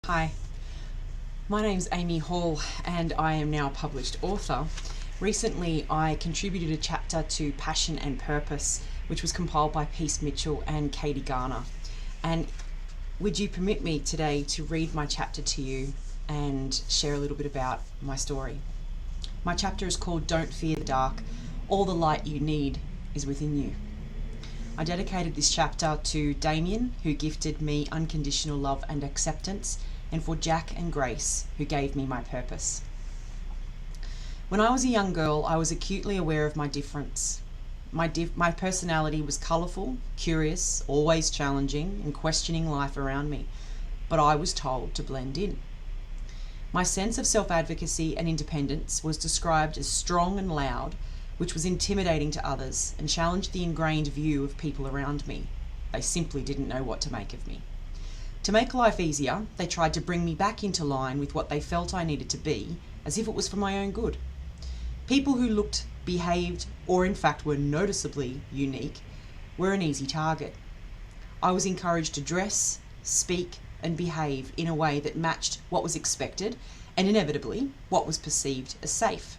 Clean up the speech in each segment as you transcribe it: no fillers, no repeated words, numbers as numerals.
Hi, my name's Amy Hall and I am now a published author. Recently I contributed a chapter to Passion and Purpose, which was compiled by Peace Mitchell and Katie Garner. And would you permit me today to read my chapter to you and share a little bit about my story? My chapter is called Don't Fear the Dark, All the Light You Need is Within You. I dedicated this chapter to Damien, who gifted me unconditional love and acceptance, and for Jack and Grace, who gave me my purpose. When I was a young girl, I was acutely aware of my difference. My personality was colourful, curious, always challenging, and questioning life around me, but I was told to blend in. My sense of self-advocacy and independence was described as strong and loud, which was intimidating to others and challenged the ingrained view of people around me. They simply didn't know what to make of me. To make life easier, they tried to bring me back into line with what they felt I needed to be, as if it was for my own good. People who looked, behaved, or in fact were noticeably unique were an easy target. I was encouraged to dress, speak, and behave in a way that matched what was expected and inevitably what was perceived as safe.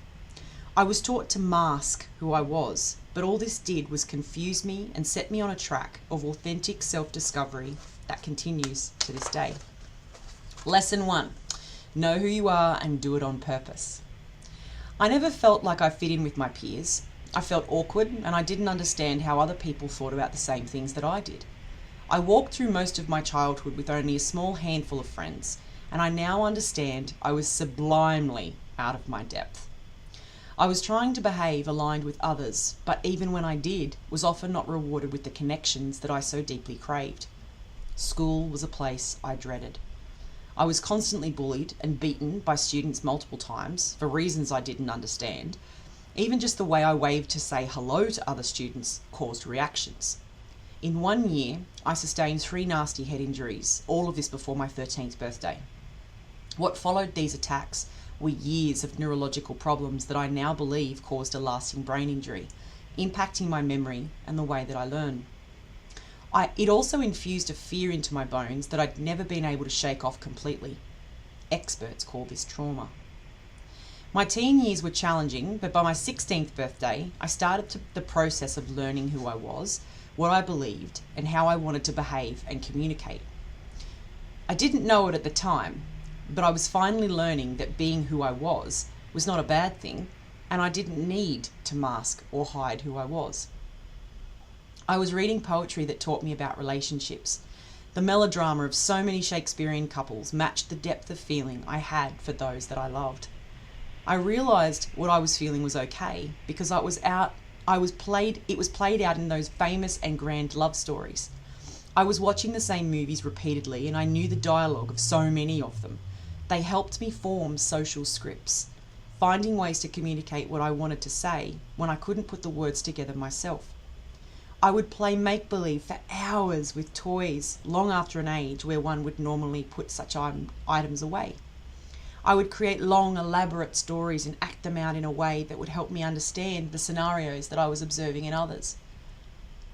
I was taught to mask who I was, but all this did was confuse me and set me on a track of authentic self-discovery that continues to this day. Lesson 1. Know who you are and do it on purpose. I never felt like I fit in with my peers. I felt awkward and I didn't understand how other people thought about the same things that I did. I walked through most of my childhood with only a small handful of friends, and I now understand I was sublimely out of my depth. I was trying to behave aligned with others, but even when I did, was often not rewarded with the connections that I so deeply craved. School was a place I dreaded. I was constantly bullied and beaten by students multiple times for reasons I didn't understand. Even just the way I waved to say hello to other students caused reactions. In 1 year, I sustained 3 nasty head injuries, all of this before my 13th birthday. What followed these attacks were years of neurological problems that I now believe caused a lasting brain injury, impacting my memory and the way that I learn. It also infused a fear into my bones that I'd never been able to shake off completely. Experts call this trauma. My teen years were challenging, but by my 16th birthday, I started the process of learning who I was, what I believed, and how I wanted to behave and communicate. I didn't know it at the time, but I was finally learning that being who I was not a bad thing, and I didn't need to mask or hide who I was. I was reading poetry that taught me about relationships. The melodrama of so many Shakespearean couples matched the depth of feeling I had for those that I loved. I realised what I was feeling was okay because it was played out in those famous and grand love stories. I was watching the same movies repeatedly and I knew the dialogue of so many of them. They helped me form social scripts, finding ways to communicate what I wanted to say when I couldn't put the words together myself. I would play make-believe for hours with toys long after an age where one would normally put such items away. I would create long, elaborate stories and act them out in a way that would help me understand the scenarios that I was observing in others.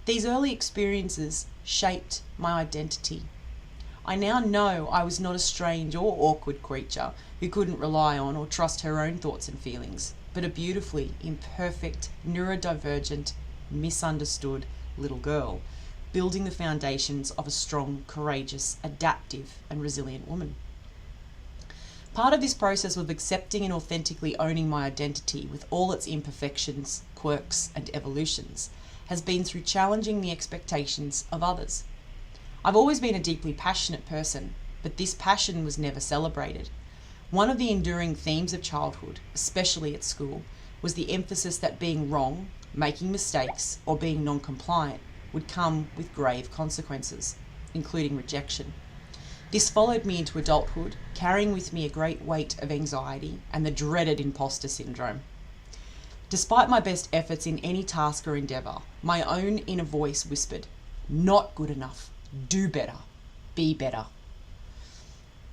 These early experiences shaped my identity. I now know I was not a strange or awkward creature who couldn't rely on or trust her own thoughts and feelings, but a beautifully imperfect, neurodivergent, misunderstood little girl, building the foundations of a strong, courageous, adaptive, and resilient woman. Part of this process of accepting and authentically owning my identity with all its imperfections, quirks, and evolutions has been through challenging the expectations of others. I've always been a deeply passionate person, but this passion was never celebrated. One of the enduring themes of childhood, especially at school, was the emphasis that being wrong, making mistakes, or being non-compliant would come with grave consequences, including rejection. This followed me into adulthood, carrying with me a great weight of anxiety and the dreaded imposter syndrome. Despite my best efforts in any task or endeavour, my own inner voice whispered, "Not good enough, do better, be better."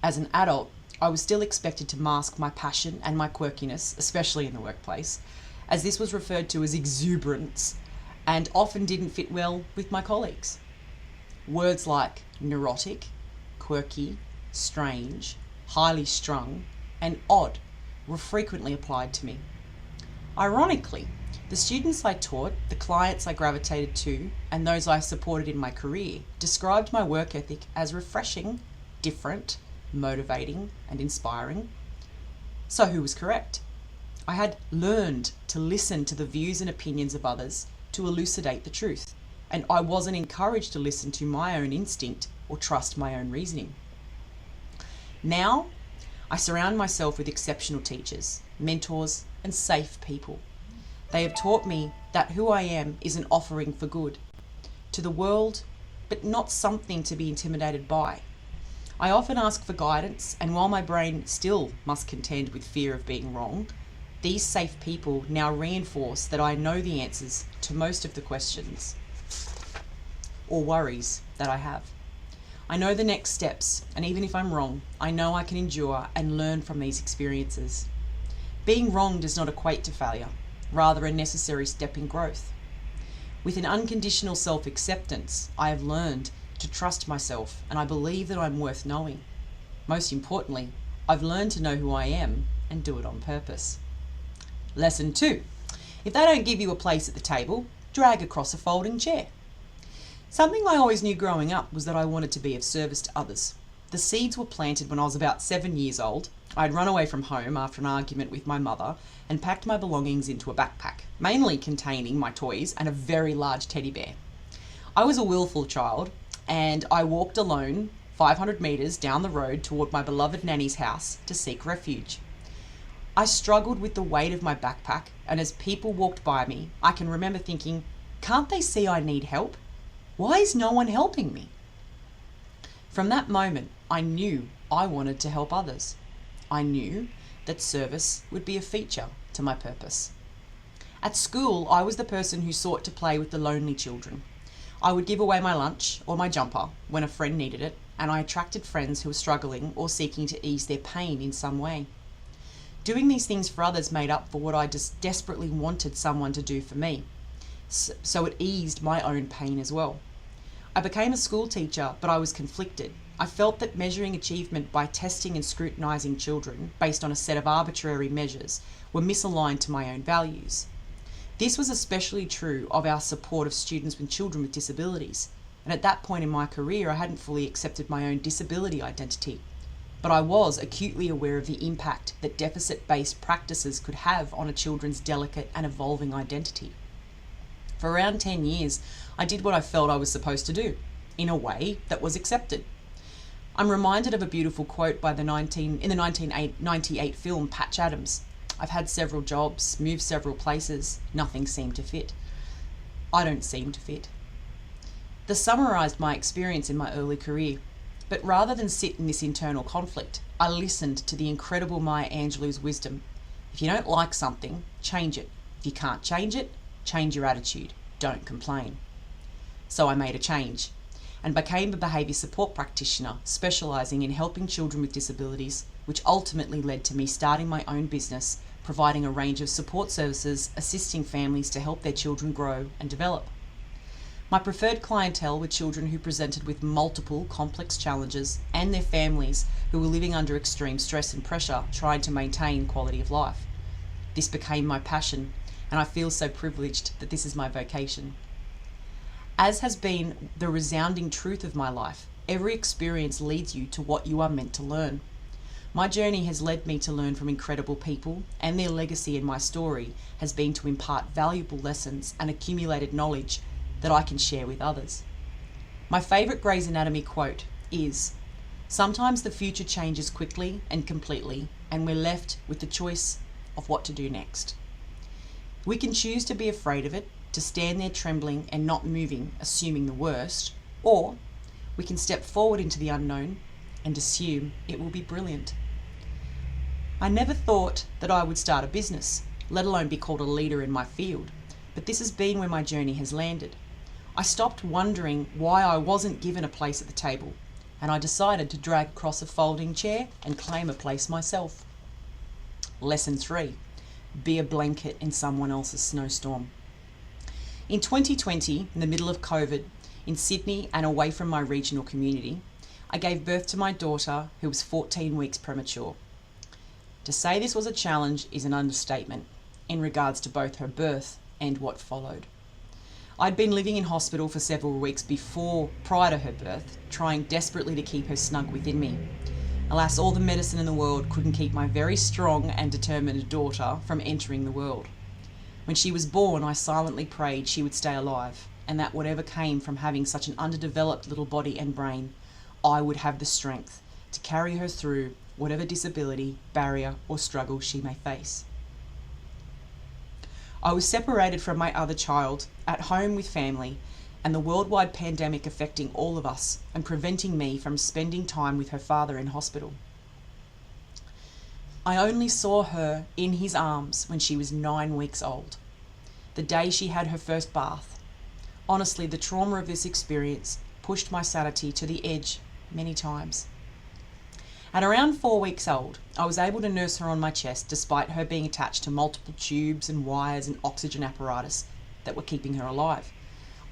As an adult, I was still expected to mask my passion and my quirkiness, especially in the workplace, as this was referred to as exuberance and often didn't fit well with my colleagues. Words like neurotic, quirky, strange, highly strung, and odd were frequently applied to me. Ironically, the students I taught, the clients I gravitated to, and those I supported in my career described my work ethic as refreshing, different, motivating, and inspiring. So who was correct? I had learned to listen to the views and opinions of others to elucidate the truth, and I wasn't encouraged to listen to my own instinct or trust my own reasoning. Now, I surround myself with exceptional teachers, mentors, and safe people. They have taught me that who I am is an offering for good to the world, but not something to be intimidated by. I often ask for guidance, and while my brain still must contend with fear of being wrong, these safe people now reinforce that I know the answers to most of the questions or worries that I have. I know the next steps, and even if I'm wrong, I know I can endure and learn from these experiences. Being wrong does not equate to failure, rather a necessary step in growth. With an unconditional self-acceptance, I have learned to trust myself, and I believe that I'm worth knowing. Most importantly, I've learned to know who I am and do it on purpose. Lesson 2. If they don't give you a place at the table, drag across a folding chair. Something I always knew growing up was that I wanted to be of service to others. The seeds were planted when I was about 7 years old. I had run away from home after an argument with my mother and packed my belongings into a backpack, mainly containing my toys and a very large teddy bear. I was a willful child, and I walked alone 500 metres down the road toward my beloved nanny's house to seek refuge. I struggled with the weight of my backpack, and as people walked by me, I can remember thinking, can't they see I need help? Why is no one helping me? From that moment, I knew I wanted to help others. I knew that service would be a feature to my purpose. At school, I was the person who sought to play with the lonely children. I would give away my lunch or my jumper when a friend needed it, and I attracted friends who were struggling or seeking to ease their pain in some way. Doing these things for others made up for what I just desperately wanted someone to do for me, so it eased my own pain as well. I became a school teacher, but I was conflicted. I felt that measuring achievement by testing and scrutinising children based on a set of arbitrary measures were misaligned to my own values. This was especially true of our support of students with children with disabilities, and at that point in my career I hadn't fully accepted my own disability identity, but I was acutely aware of the impact that deficit-based practices could have on a children's delicate and evolving identity. For around 10 years, I did what I felt I was supposed to do, in a way that was accepted. I'm reminded of a beautiful quote by in the 1998 film Patch Adams. I've had several jobs, moved several places, nothing seemed to fit. I don't seem to fit. This summarised my experience in my early career, but rather than sit in this internal conflict, I listened to the incredible Maya Angelou's wisdom. If you don't like something, change it. If you can't change it, change your attitude. Don't complain. So I made a change and became a behaviour support practitioner specialising in helping children with disabilities, which ultimately led to me starting my own business, providing a range of support services, assisting families to help their children grow and develop. My preferred clientele were children who presented with multiple complex challenges and their families who were living under extreme stress and pressure trying to maintain quality of life. This became my passion, and I feel so privileged that this is my vocation. As has been the resounding truth of my life, every experience leads you to what you are meant to learn. My journey has led me to learn from incredible people, and their legacy in my story has been to impart valuable lessons and accumulated knowledge that I can share with others. My favourite Grey's Anatomy quote is, "Sometimes the future changes quickly and completely, and we're left with the choice of what to do next." We can choose to be afraid of it, to stand there trembling and not moving, assuming the worst, or we can step forward into the unknown and assume it will be brilliant. I never thought that I would start a business, let alone be called a leader in my field, but this has been where my journey has landed. I stopped wondering why I wasn't given a place at the table, and I decided to drag across a folding chair and claim a place myself. Lesson 3. Be a blanket in someone else's snowstorm. In 2020, in the middle of COVID, in Sydney and away from my regional community, I gave birth to my daughter, who was 14 weeks premature. To say this was a challenge is an understatement in regards to both her birth and what followed. I'd been living in hospital for several weeks prior to her birth, trying desperately to keep her snug within me. Alas, all the medicine in the world couldn't keep my very strong and determined daughter from entering the world. When she was born, I silently prayed she would stay alive, and that whatever came from having such an underdeveloped little body and brain, I would have the strength to carry her through whatever disability, barrier, or struggle she may face. I was separated from my other child, at home with family, and the worldwide pandemic affecting all of us and preventing me from spending time with her father in hospital. I only saw her in his arms when she was 9 weeks old, the day she had her first bath. Honestly, the trauma of this experience pushed my sanity to the edge many times. At around 4 weeks old, I was able to nurse her on my chest despite her being attached to multiple tubes and wires and oxygen apparatus that were keeping her alive.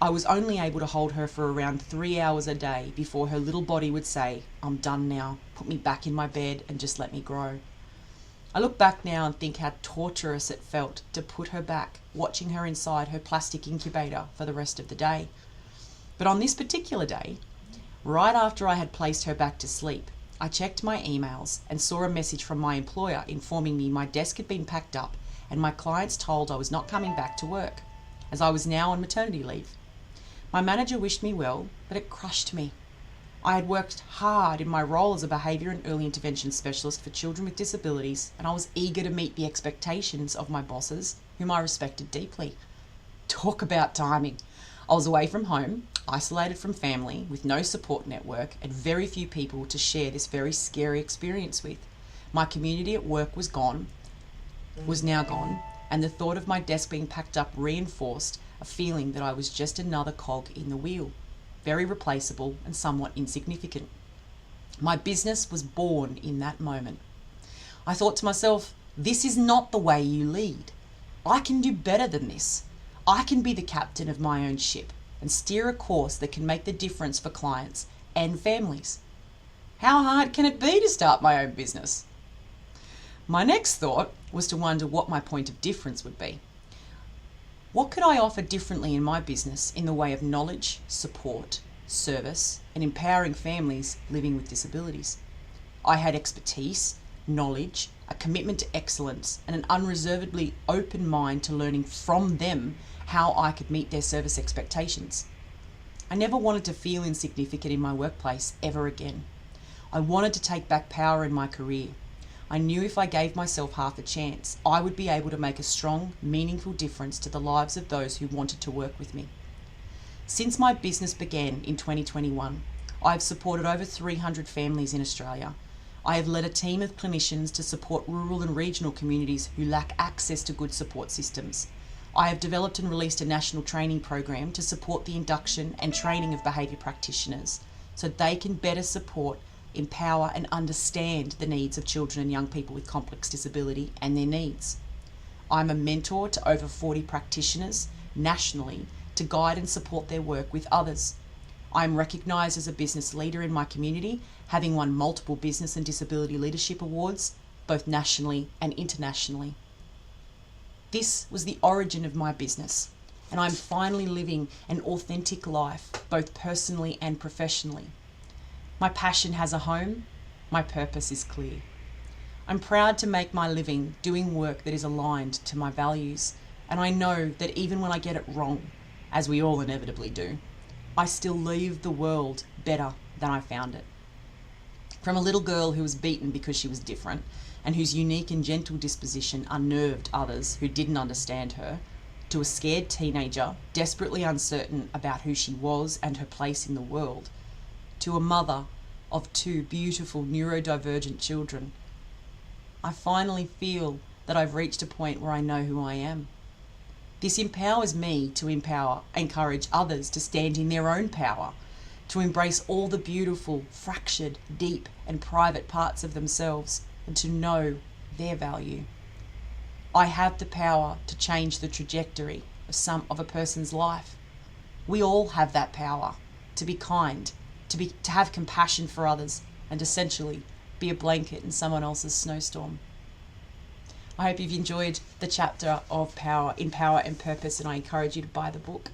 I was only able to hold her for around 3 hours a day before her little body would say, "I'm done now, put me back in my bed and just let me grow." I look back now and think how torturous it felt to put her back, watching her inside her plastic incubator for the rest of the day. But on this particular day, right after I had placed her back to sleep, I checked my emails and saw a message from my employer informing me my desk had been packed up and my clients told I was not coming back to work, as I was now on maternity leave. My manager wished me well, but it crushed me. I had worked hard in my role as a behaviour and early intervention specialist for children with disabilities, and I was eager to meet the expectations of my bosses, whom I respected deeply. Talk about timing. I was away from home, isolated from family, with no support network and very few people to share this very scary experience with. My community at work was now gone, and the thought of my desk being packed up reinforced a feeling that I was just another cog in the wheel, very replaceable and somewhat insignificant. My business was born in that moment. I thought to myself, this is not the way you lead. I can do better than this. I can be the captain of my own ship and steer a course that can make the difference for clients and families. How hard can it be to start my own business? My next thought was to wonder what my point of difference would be. What could I offer differently in my business in the way of knowledge, support, service, and empowering families living with disabilities? I had expertise, knowledge, a commitment to excellence, and an unreservedly open mind to learning from them how I could meet their service expectations. I never wanted to feel insignificant in my workplace ever again. I wanted to take back power in my career. I knew if I gave myself half a chance, I would be able to make a strong, meaningful difference to the lives of those who wanted to work with me. Since my business began in 2021, I have supported over 300 families in Australia. I have led a team of clinicians to support rural and regional communities who lack access to good support systems. I have developed and released a national training program to support the induction and training of behaviour practitioners so they can better support, empower and understand the needs of children and young people with complex disability and their needs. I'm a mentor to over 40 practitioners nationally to guide and support their work with others. I'm recognised as a business leader in my community, having won multiple business and disability leadership awards, both nationally and internationally. This was the origin of my business, and I'm finally living an authentic life, both personally and professionally. My passion has a home, my purpose is clear. I'm proud to make my living doing work that is aligned to my values, and I know that even when I get it wrong, as we all inevitably do, I still leave the world better than I found it. From a little girl who was beaten because she was different, and whose unique and gentle disposition unnerved others who didn't understand her, to a scared teenager, desperately uncertain about who she was and her place in the world, to a mother of 2 beautiful neurodivergent children, I finally feel that I've reached a point where I know who I am. This empowers me to encourage others to stand in their own power, to embrace all the beautiful, fractured, deep and private parts of themselves, and to know their value. I have the power to change the trajectory of a person's life. We all have that power to be kind, to have compassion for others, and essentially be a blanket in someone else's snowstorm. I hope you've enjoyed the chapter of Power in Power and Purpose, and I encourage you to buy the book.